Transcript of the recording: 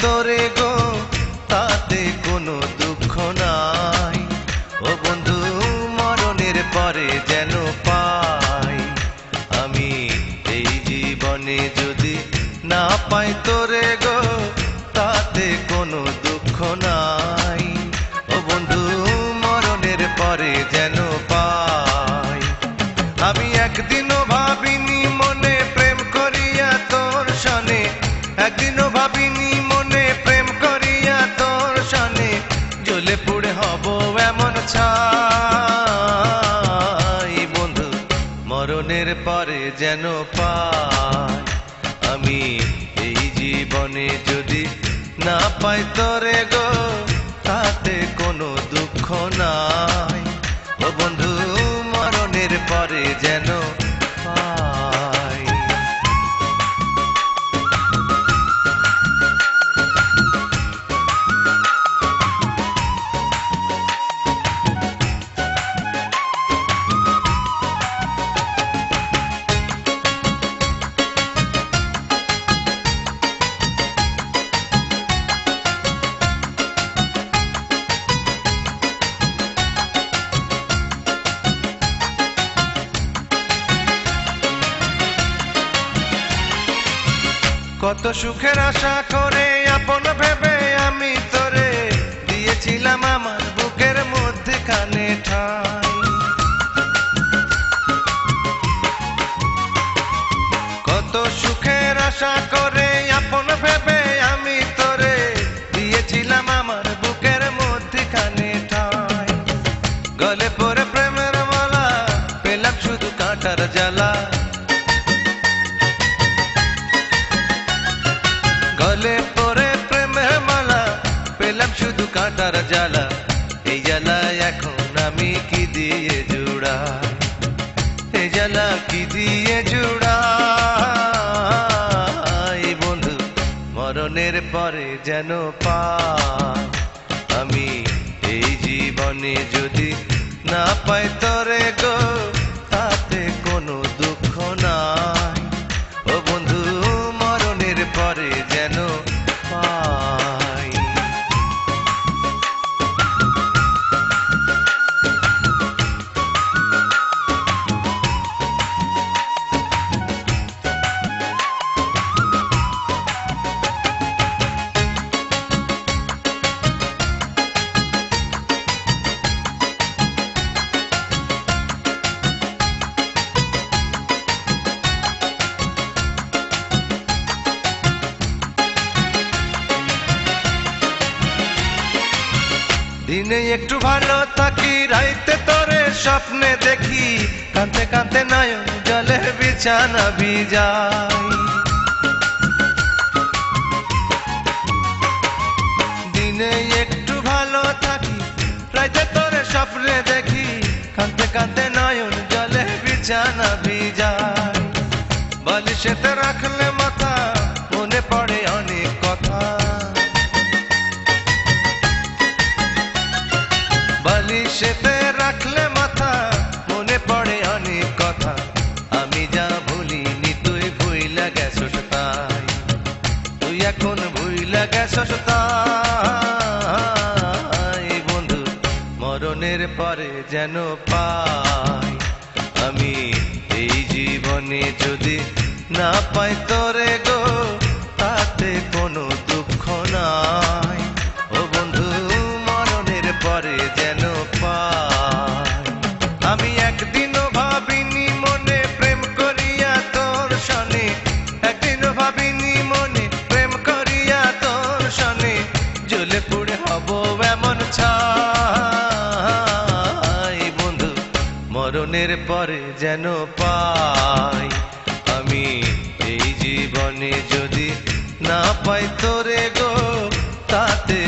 তোরে গো তাতে কোনো দুঃখ নাই। ও বন্ধু মরণের পরে যেন পাই আমি এই জীবনে যদি না পাই তোরে গো তাতে কোনো দুঃখ নাই। ও বন্ধু মরণের পরে যেন পাই। আমি একদিনও ভাবিনি মনে প্রেম করিয়া তোর সনে, একদিনও ভাবিনি মনে প্রেম করিয়া তোর সনে জ্বলে পুড়ে হব এমন ছাই। বন্ধু মরণের পরে যেন পাই আমি এই জীবনে যদি না পাই তোরে গো তাতে কোনো দুঃখ নাই। ও বন্ধু মরণের পরে যেন পাই। কত সুখের আশা করে আপন ভেবে আমি তোরে দিয়েছিলাম আমার বুকের মধ্যে কানে ঠাই। কত সুখের আশা করে আপন ভেবে আমি তোরে দিয়েছিলাম আমার বুকের মধ্যে কানে ঠাই। গলে পরে প্রেমের মালা পেলাম শুধু কাঁটার জ্বালা, গলে পরে প্রেমের মালা পেলাম শুধু কাঁটার জ্বালা। এই জ্বালা এখন আমি কি দিয়ে জুড়াই, এই জ্বালা কি দিয়ে জুড়াই। বন্ধু মরণের পরে যেন পাই আমি এই জীবনে যদি না পাই তোরে গো তাতে কোনো দুঃখ নাই। ও বন্ধু মরণের পরে যেন পাই। দিনে একটু ভালো থাকি রাইতে তোরে স্বপ্নে দেখি, কাঁদতে কাঁদতে নয়ন জলে বিছানা ভিজাই। দিনে একটু ভালো থাকি রাইতে তোরে স্বপ্নে দেখি, কাঁদতে কাঁদতে নয়ন জলে বিছানা ভিজাই। বালিশেতে রাখলে মাথা মনে পড়ে অনেক কথা, বালিশেতে রাখলে মাথা মনে পড়ে অনেক কথা। আমি যা ভুলিনি তুই ভুইলা গেছস তাই, তুই এখন ভুইলা গেছস তাই। বন্ধু মরণের পরে যেন পাই আমি এই জীবনে যদি না পাই তোরে গো তাতে কোনো দুঃখ নাই। ও বন্ধু মরণের পরে যেন পাই। আমি একদিনও ভাবিনি মনে প্রেম করিয়া তোর সনে, একদিনও ভাবিনি মনে প্রেম করিয়া তোর সনে জ্বলে পুড়ে হব এমন ছাই। বন্ধু মরণের পরে যেন পাই আমি এই জীবনে যদি না পাই তোরে গো তাতে